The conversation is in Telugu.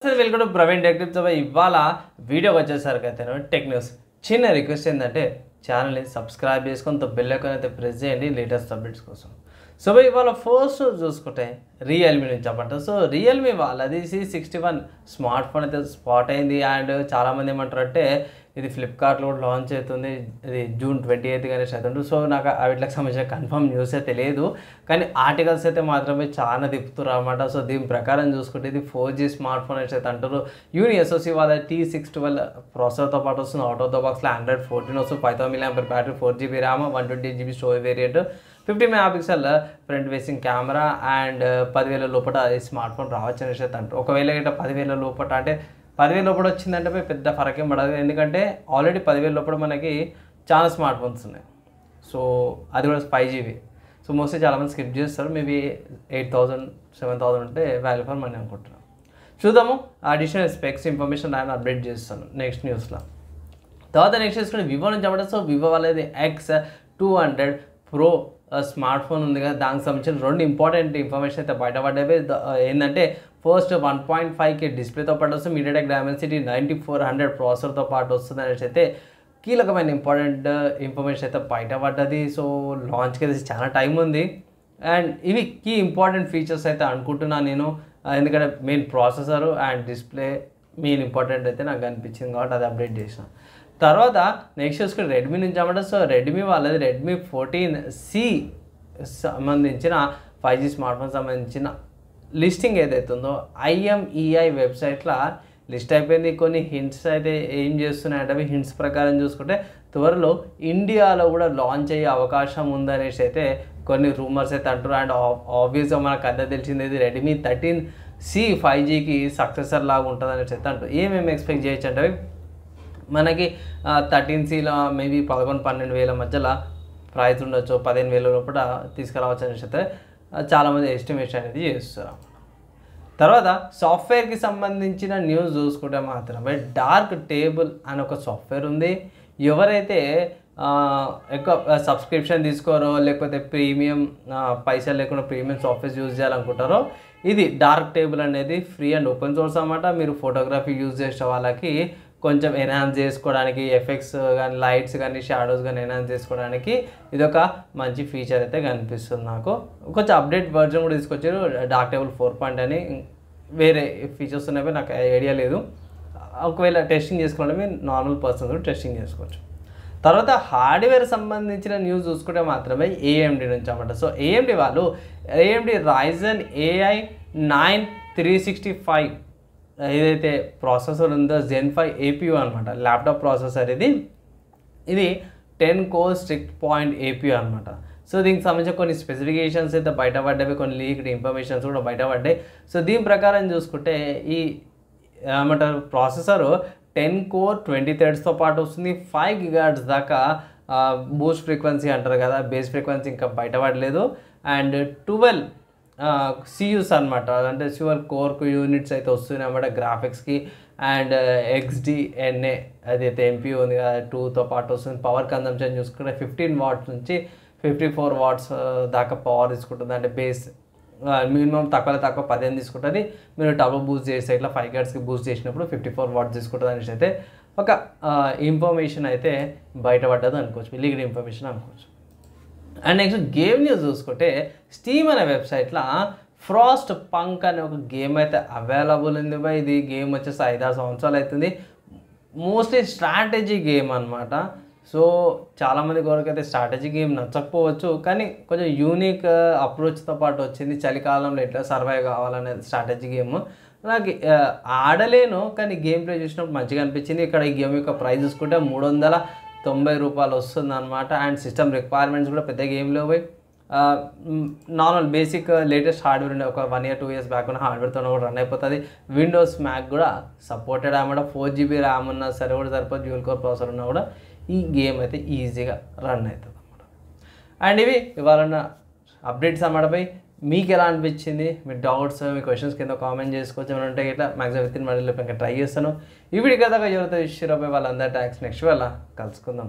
Welcome to Praveen tech tips. ఇవాళ వీడియోకి వచ్చేసరికి అయితే టెక్ న్యూస్. చిన్న రిక్వెస్ట్ ఏంటంటే ఛానల్ని సబ్స్క్రైబ్ చేసుకొని బెల్ ఐకాన్ అయితే ప్రెస్ చేయండి లేటెస్ట్ అప్డేట్స్ కోసం. సో ఇవాళ ఫస్ట్ చూసుకుంటే రియల్మీ నుంచి అన్నమాట. సో రియల్మీ వాళ్ళది C61 స్మార్ట్ ఫోన్ అయితే స్పాట్ అయింది. అండ్ చాలామంది ఏమంటారంటే ఇది ఫ్లిప్కార్ట్లో కూడా లాంచ్ అవుతుంది, ఇది June 28 కానీ అవుతుంది. సో నాకు వీటికి సంబంధించిన కన్ఫర్మ్ న్యూస్ అయితే లేదు, కానీ ఆర్టికల్స్ అయితే మాత్రమే చాలా తిప్పుతున్నారు అనమాట. సో దీని ప్రకారం చూసుకుంటే ఇది 4G స్మార్ట్ ఫోన్ అయితే అంటారు. SoC వాళ్ళ T612 ప్రాసెసర్తో పాటు వస్తుంది. అవుట్ ఆఫ్ ద బాక్స్లో Android 14 వస్తుంది, 5000 mAh battery, 4GB RAM, 128GB storage variant, 50 MP front facing camera and 10,000 లోపల ఈ స్మార్ట్ ఫోన్ రావచ్చు అనేసి అయితే అంటారు. ఒకవేళ గిట్ట 10,000 లోపల అంటే 10,000 లోపల వచ్చిందంటే పెద్ద ఫరక్ ఏం పడదు, ఎందుకంటే ఆల్రెడీ 10,000 లోపల మనకి చాలా స్మార్ట్ ఫోన్స్ ఉన్నాయి. సో అది కూడా 5GB. సో మోస్ట్లీ చాలామంది స్కిప్ చేస్తారు. మేబీ 8,000 7,000 ఉంటే వాల్యూ ఫర్ మనీ అనుకుంటున్నాను. చూద్దాము అడిషనల్ స్పెక్స్ ఇన్ఫర్మేషన్ నేను అప్డేట్ చేస్తాను నెక్స్ట్ న్యూస్లో. తర్వాత నెక్స్ట్ చూసుకుంటే వివో నుంచి అవ్వడం. సో వివో వాళ్ళది X200 Pro స్మార్ట్ ఫోన్ ఉంది కదా, దానికి సంబంధించిన రెండు ఇంపార్టెంట్ ఇన్ఫర్మేషన్ అయితే బయటపడ్డాయి. ఏంటంటే ఫస్ట్ 1.5K డిస్ప్లేతో పాటు వస్తుంది, మీడియాటెక్ డైమెన్సిటీ 9400 ప్రాసెసర్తో పాటు వస్తుంది అనేసి అయితే కీలకమైన ఇంపార్టెంట్ ఇన్ఫర్మేషన్ అయితే బయటపడ్డది. సో లాంచ్కి అయితే చాలా టైం ఉంది. అండ్ ఇవి కీ ఇంపార్టెంట్ ఫీచర్స్ అయితే అనుకుంటున్నాను నేను, ఎందుకంటే main processor and display main important అయితే నాకు అనిపించింది కాబట్టి అది అప్డేట్ చేసిన. తర్వాత నెక్స్ట్ చూసుకుని రెడ్మీ నుంచి అన్నమాట. సో రెడ్మీ వాళ్ళది Redmi 14C సంబంధించిన 5G స్మార్ట్ ఫోన్ సంబంధించిన లిస్టింగ్ ఏదైతే ఉందో IMEI వెబ్సైట్లో లిస్ట్ అయిపోయింది. కొన్ని హింట్స్ అయితే ఏం చేస్తున్నాయంటే అవి హింట్స్ ప్రకారం చూసుకుంటే త్వరలో ఇండియాలో కూడా లాంచ్ అయ్యే అవకాశం ఉందనేసి అయితే కొన్ని రూమర్స్ అయితే అంటారు. అండ్ ఆబ్వియస్గా మనకు అంతా తెలిసింది ఇది Redmi 13C 5Gకి సక్సెసర్ లాగా ఉంటుంది అనేసి అయితే అంటారు. ఏమేమి ఎక్స్పెక్ట్ చేయొచ్చు అంటే మనకి 13Cలో మేబీ 11-12 వేల మధ్యలో ప్రైస్ ఉండొచ్చు, 15,000 లోపల తీసుకురావచ్చు అనేసి అయితే చాలామంది ఎస్టిమేషన్ అనేది చేస్తారు. తర్వాత సాఫ్ట్వేర్కి సంబంధించిన న్యూస్ చూసుకుంటే మాత్రమే డార్క్ టేబుల్ అని ఒక సాఫ్ట్వేర్ ఉంది. ఎవరైతే ఎక్కువ సబ్స్క్రిప్షన్ తీసుకోరో లేకపోతే ప్రీమియం పైసలు లేకుండా ప్రీమియం సాఫ్ట్వేర్ యూజ్ చేయాలనుకుంటారో ఇది డార్క్ టేబుల్ అనేది ఫ్రీ అండ్ ఓపెన్ సోర్స్ అన్నమాట. మీరు ఫోటోగ్రఫీ యూజ్ చేసే వాళ్ళకి కొంచెం ఎన్హాన్స్ చేసుకోవడానికి, ఎఫెక్ట్స్ కానీ లైట్స్ కానీ షాడోస్ కానీ ఎన్హాన్స్ చేసుకోవడానికి ఇదొక మంచి ఫీచర్ అయితే కనిపిస్తుంది నాకు. కొంచెం అప్డేట్ వర్జన్ కూడా తీసుకొచ్చారు, డార్క్ టేబుల్ 4 అని. వేరే ఫీచర్స్ ఉన్నవి నాకు ఐడియా లేదు. ఒకవేళ టెస్టింగ్ చేసుకోవాలంటే నార్మల్ పర్సన్స్ కూడా టెస్టింగ్ చేసుకోవచ్చు. తర్వాత హార్డ్వేర్ సంబంధించిన న్యూస్ చూసుకుంటే మాత్రమే AMD నుంచి అన్నమాట. సో AMD వాళ్ళు AMD Ryzen AI 9 365 ఏదైతే ప్రాసెసర్ ఉందో Zen 5 APU అనమాట, ల్యాప్టాప్ ప్రాసెసర్ ఇది 10 core strict point APU అనమాట. సో దీనికి సంబంధించిన కొన్ని స్పెసిఫికేషన్స్ అయితే బయటపడ్డాయి, కొన్ని లీక్డ్ ఇన్ఫర్మేషన్స్ కూడా బయటపడ్డాయి. సో దీని ప్రకారం చూసుకుంటే ఈ ఏమంటారు ప్రాసెసరు 10 core 20 threadsతో పాటు వస్తుంది. 5 GHz దాకా బూస్ట్ ఫ్రీక్వెన్సీ అంటారు కదా, బేస్ ఫ్రీక్వెన్సీ ఇంకా బయటపడలేదు. అండ్ 12 CUs అనమాట, అంటే డ్యూయల్ కోర్ యూనిట్స్ అయితే వస్తున్నాయి అన్నమాట గ్రాఫిక్స్కి. అండ్ XDNA అదైతే MPU ఉంది కదా 2తో పాటు వస్తుంది. పవర్ కన్జంప్షన్ చూసుకుంటే 15 watts నుంచి 54 watts దాకా పవర్ తీసుకుంటుంది. అంటే బేస్ మినిమం తక్కువ 15 తీసుకుంటుంది. మీరు టర్బో బూస్ట్ చేస్తే ఇట్లా 5 GHzకి బూస్ట్ చేసినప్పుడు 54 watts తీసుకుంటుంది అనేసి అయితే ఒక ఇన్ఫర్మేషన్ అయితే బయటపడ్డది అనుకోవచ్చు, లీక్డ్ ఇన్ఫర్మేషన్ అనుకోవచ్చు. అండ్ నెక్స్ట్ గేమ్ న్యూస్ చూసుకుంటే స్టీమ్ అనే వెబ్సైట్లో ఫ్రాస్ట్ పంక్ అనే ఒక గేమ్ అయితే అవైలబుల్ ఉంది. ఇది గేమ్ వచ్చేసి 5-6 సంవత్సరాలు అవుతుంది. మోస్ట్లీ స్ట్రాటజీ గేమ్ అనమాట. సో చాలామంది కొరకైతే స్ట్రాటజీ గేమ్ నచ్చకపోవచ్చు, కానీ కొంచెం యూనిక్ అప్రోచ్తో పాటు వచ్చింది. చలికాలంలో ఎట్లా సర్వైవ్ కావాలనే స్ట్రాటజీ గేమ్ నాకు ఆడలేను, కానీ గేమ్ ప్లే చూసినప్పుడు మంచిగా అనిపించింది. ఇక్కడ ఈ గేమ్ యొక్క ప్రైస్ చూసుకుంటే 390 రూపాయలు వస్తుంది అనమాట. అండ్ సిస్టమ్ రిక్వైర్మెంట్స్ కూడా పెద్ద గేమ్లో పోయి నార్మల్ బేసిక్ లేటెస్ట్ హార్డ్వేర్ ఉండే ఒక 1 year 2 years బ్యాక్ ఉన్న హార్డ్వేర్తో కూడా రన్ అయిపోతుంది. విండోస్ మ్యాక్ కూడా సపోర్టెడ్ అన్నమాట. 4GB ర్యామ్ ఉన్నా సరే కూడా సరిపోతుంది, డ్యూయల్ కోర్ ప్రాసెసర్ ఉన్నా కూడా ఈ గేమ్ అయితే ఈజీగా రన్ అవుతుంది అన్నమాట. అండ్ ఇవి ఇవాళ అప్డేట్స్ అన్నమాటపై మీకు ఎలా అనిపించింది, మీ డౌట్స్ మీ క్వశ్చన్స్ కింద కామెంట్ చేసుకోవచ్చు. ఏమైనా ఉంటే ఇట్లా మ్యాక్సిమం విత్ ఇన్ మనీ ఇంకా ట్రై చేస్తాను. ఈ వీడియో కదా ఎవరితో ఇష్యూపై వాళ్ళందరి ట్యాక్స్ నెక్స్ట్ వాళ్ళ కలుసుకుందాం.